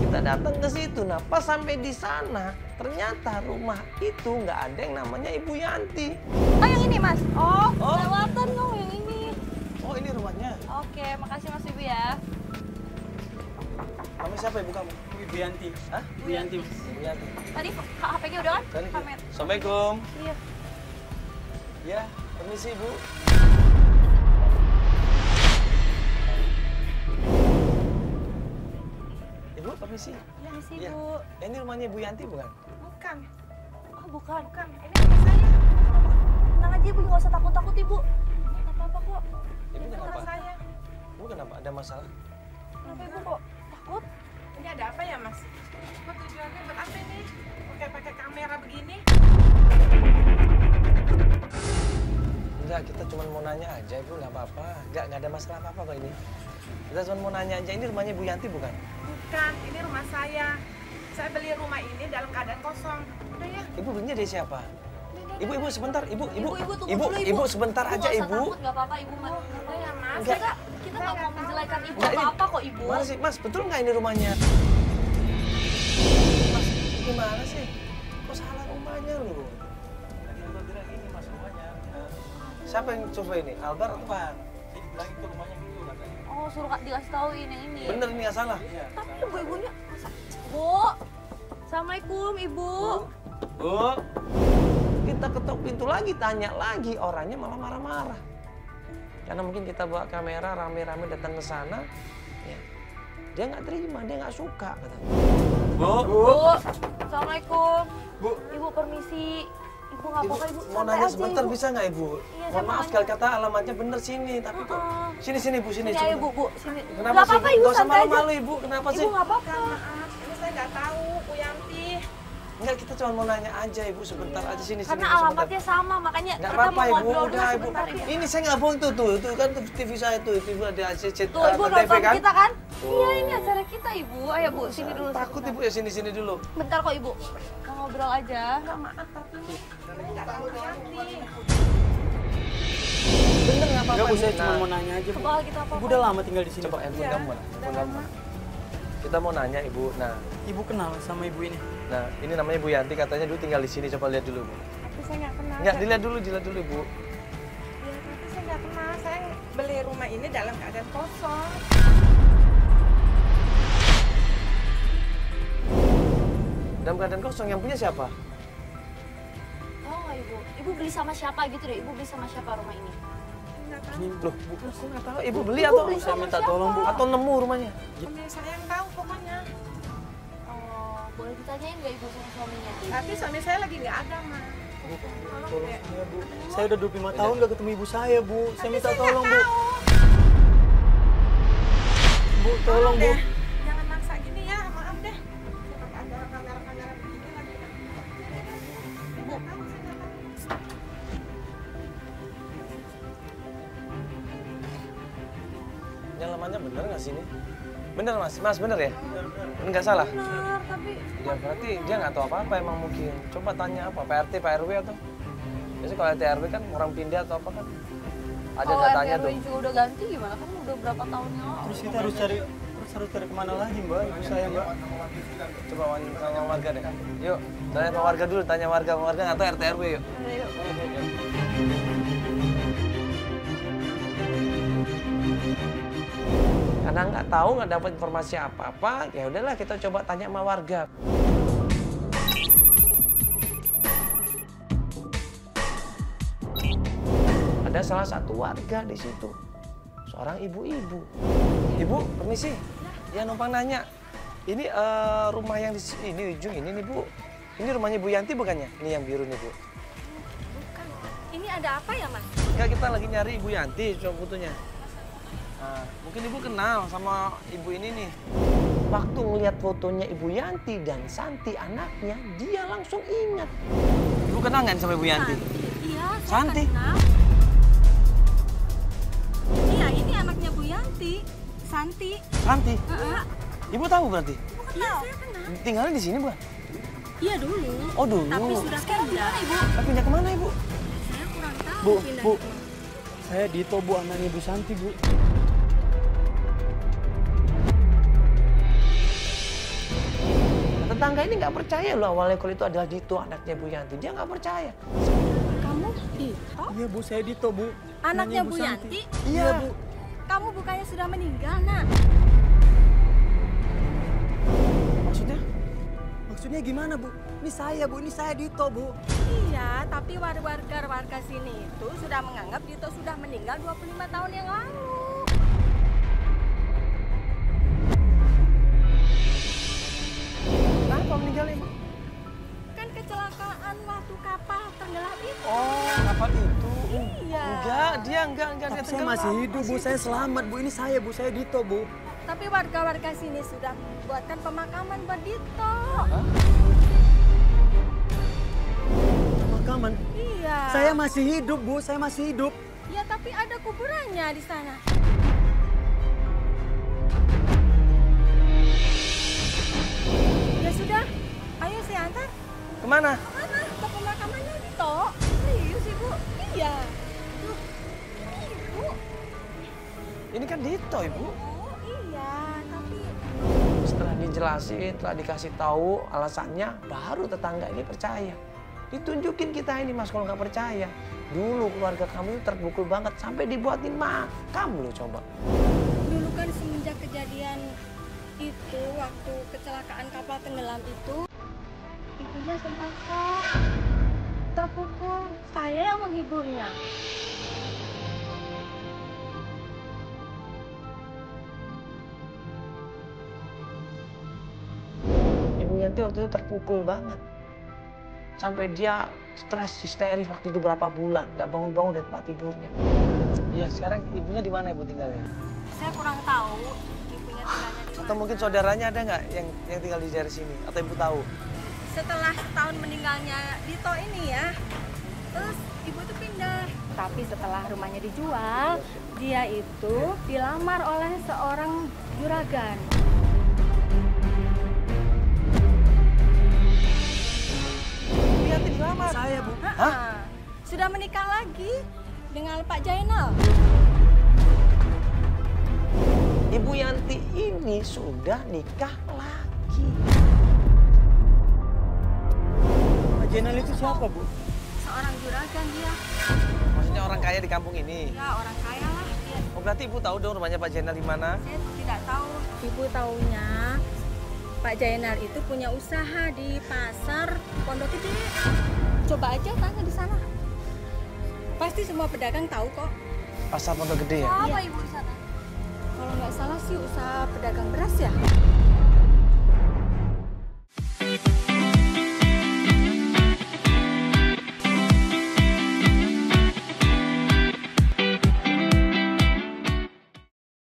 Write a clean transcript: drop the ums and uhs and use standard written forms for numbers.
Kita datang ke situ, nah pas sampai di sana ternyata rumah itu nggak ada yang namanya Ibu Yanti. Oh yang ini mas? Oh, Oh. lewatan dong yang ini. Oh ini rumahnya. Oke, makasih mas Ibu ya. Kamu siapa ibu kamu? Ibu Yanti. Hah? Ibu Yanti. Ibu Yanti. Tadi HP-nya udah kan? Tadi. Kamera. Assalamualaikum. Iya. Ya, permisi ibu. Ibu, permisi. Iya sih Iya. Bu. Ini rumahnya Ibu Yanti bukan? Bukan, Oh bukan. bukan. Ini rumah saya. Tenang aja Ibu, nggak usah takut-takut Ibu. Nggak apa-apa kok. Ibu Rumah kenapa? saya. Ibu kenapa? Ada masalah? Kenapa Ibu kok takut? Ini ada apa ya, Mas? Buat tujuannya buat apa ini? Pakai kamera begini? Enggak, kita cuma mau nanya aja, Ibu, nggak apa-apa. Nggak ada masalah apa-apa kok ini. Kita cuma mau nanya aja, ini rumahnya Bu Yanti bukan? Bukan, ini rumah saya. Saya beli rumah ini dalam keadaan kosong. Udah ya? Ibu belinya dari siapa? Ibu sebentar, ibu Tunggu dulu, sebentar aja, nggak usah Ibu. takut, nggak apa-apa Ibu. Udah ya, Mas. Enggak. Kita nggak mau menjelekan Ibu Enggak, atau ini- apa kok Ibu. Mana sih, Mas? Betul nggak ini rumahnya? Mas, gimana sih? Kok salah rumahnya loh? Tadi Albar bilang ini mas rumahnya. Siapa yang coba ini? Albar atau Pak? Jadi bilang itu rumahnya gitu katanya. Oh suruh dikasih tahu ini. Bener ini nggak salah? Tapi ibu-ibunya Bu. Assalamualaikum Ibu. Bu, kita ketok pintu lagi, tanya lagi, orangnya malah marah-marah. Karena mungkin kita bawa kamera rame-rame datang ke sana, ya. Dia nggak terima, dia nggak suka katanya. Bu, Assalamualaikum. Bu. Ibu permisi. Ibu nggak apa-apa Ibu. Mau Santai nanya aja, sebentar Ibu. bisa nggak Ibu? Iya, Mohon saya maaf mau sekali kata alamatnya bener sini, tapi kok sini Bu, sini. Sini ayo coba. Bu, sini. Kenapa Nggak sih? apa-apa Ibu, Nggak usah santai aja. malu-malu Ibu, kenapa sih? Ibu nggak apa-apa. Maaf, ini saya nggak tahu, Bu Yanti. Enggak, kita cuma mau nanya aja Ibu, sebentar aja sini. Karena Bu, sebentar. alamatnya sama, makanya Nggak kita apa-apa mau Ibu, ngobrol udah Ibu. sebentar Ibu. Ini saya nggak bohong tuh kan TV saya tuh, TV ada ACC, Tuh Ibu TV nonton kan? kita kan? Iya ini acara kita Ibu. Ayo Bu, sini dulu. Takut sebentar. Ibu ya sini dulu. Bentar kok Ibu. Mau ngobrol aja. Nggak maaf, tapi saya nggak tahu Bu Yanti. Bener nggak apa-apa. Enggak bu, saya Nah, cuma mau nanya aja bu. Kepala kita apa? Ibu udah lama tinggal di sini. Coba Pak. handphone Iya, kamu mana? udah Handphone kamu lama. mana? Kita mau nanya Ibu. Ibu kenal sama ibu ini? Nah ini namanya Bu Yanti, katanya dulu tinggal di sini. Coba lihat dulu Bu. Tapi saya nggak kenal. Nggak, dilihat dulu Ibu. Ya, tapi saya nggak kenal. Saya beli rumah ini dalam keadaan kosong. Dalam keadaan kosong, yang punya siapa? Oh nggak Ibu? Ibu beli sama siapa gitu deh? Ibu beli sama siapa rumah ini? Nggak tahu. Ini Loh, Bu, aku nggak tahu. Ibu beli Ibu atau beli saya sama minta siapa? tolong bu. atau nemu rumahnya? Suami saya yang tahu pokoknya. Oh, boleh ditanyain nggak Ibu sama suaminya? Tapi suami saya lagi nggak ada, Ma. Bu, Tolong tolong deh. saya bu. Saya udah 25 tahun nggak ketemu ibu saya bu. Saya Tapi minta saya tolong bu. nggak tahu. Bu tolong bu. deh. Jangan maksa gini ya, maaf deh. Saya pakai acara kamera begini lagi. Saya nggak tahu, saya nggak tahu. Nyalamannya bener nggak sih ini? Bener Mas bener ya? Nggak salah? Benar, tapi Ya berarti dia nggak tahu apa-apa emang mungkin. Coba tanya apa, PRT, Pak RW atau? Biasanya kalau RT RW kan orang pindah atau apa kan? Ada kalau datanya RW tuh. juga udah ganti gimana? Kan udah berapa tahun yang lalu. Terus kita harus cari kemana lagi mbak? Ibu saya mbak. Coba sama warga deh. Yuk, tanya sama warga dulu, tanya warga nggak tahu RT RW yuk. Karena nggak tahu, nggak dapat informasi apa-apa, ya udahlah kita coba tanya sama warga. Ada salah satu warga di situ, seorang ibu-ibu. Ibu, permisi, ya numpang nanya. Ini rumah yang di sini, ini ujung ini nih Bu. Ini rumahnya Bu Yanti bukannya? Ini yang biru nih Bu. Bukan. Ini ada apa ya Mas? Enggak, kita lagi nyari Ibu Yanti, coba fotonya. Nah, mungkin Ibu kenal sama ibu ini nih. Waktu ngeliat fotonya Ibu Yanti dan Santi anaknya, dia langsung ingat. Ibu kenal nggak sama Ibu Yanti? Iya, saya Santi? kenal. Iya, ini anaknya Bu Yanti. Santi. Santi? Ibu tahu berarti? Iya, saya kenal. Tinggalnya di sini bukan? Iya dulu. Oh dulu. Tapi sudah pindah. Ibu? Pindah kemana Ibu? Saya kurang tahu Bu, pindah bu. kemana. Saya Dito bu, anaknya ibu Santi bu. tetangga ini nggak percaya loh awalnya kalau itu adalah Dito, anaknya Bu Yanti. Dia nggak percaya. Kamu Dito? Iya Bu, saya Dito Bu. Anaknya Nanya Bu Yanti? Iya Bu. Kamu bukannya sudah meninggal, Nak? Maksudnya? Maksudnya gimana Bu? Ini saya Bu, ini saya Dito Bu. Iya, tapi warga sini itu sudah menganggap Dito sudah meninggal 25 tahun yang lalu. Kenapa meninggalnya, Bu? Kan kecelakaan waktu kapal tenggelam itu. Oh, kapal itu. Iya. Enggak, dia enggak Tapi dia saya tenggelam. masih hidup Bu, saya selamat Bu. Ini saya Bu, saya Dito Bu. Tapi warga sini sudah buatkan pemakaman buat Dito. Pemakaman? Iya. Saya masih hidup Bu, saya masih hidup. Ya, tapi ada kuburannya di sana. Ya sudah, ayo saya antar. Kemana? Mana? Ke pemakamannya Dito. Serius Ibu? Iya. Tuh, Ibu. Ini kan Dito, Ibu. Oh iya, tapi Setelah dijelasin, setelah dikasih tahu alasannya, baru tetangga ini percaya. Ditunjukin kita ini, Mas, kalau nggak percaya. Dulu keluarga kamu itu terpukul banget sampai dibuatin makam loh, coba. dulu kan semenjak kejadian itu, waktu kecelakaan kapal tenggelam itu, ibunya sempat terpukul. Saya yang menghiburnya. Ibu Yanti waktu itu terpukul banget. Sampai dia stres, histeris waktu itu berapa bulan. Nggak bangun-bangun dari tempat tidurnya. Iya, sekarang ibunya di mana Ibu tinggalnya? Saya kurang tahu ibunya tinggalnya di Atau mana. mungkin saudaranya ada nggak yang tinggal di daerah sini? Atau Ibu tahu? Setelah setahun meninggalnya Dito ini ya, terus ibu tuh pindah. Tapi setelah rumahnya dijual, dia itu dilamar oleh seorang juragan. Ibu Yanti dilamar. Saya Bu. Hah? Sudah menikah lagi dengan Pak Jainal. Ibu Yanti ini sudah nikah lagi. Pak Jenal itu siapa Bu? Seorang juragan dia. Maksudnya orang kaya di kampung ini. Ya orang kaya lah dia. Oh, berarti Ibu tahu dong rumahnya Pak Jenal di mana? Saya tidak tahu. Ibu taunya Pak Jainal itu punya usaha di pasar Pondok Gede. Coba aja tanya di sana. Pasti semua pedagang tahu kok. Pasar Pondok Gede ya? Apa ibu di sana? Kalau nggak salah sih usaha pedagang beras ya.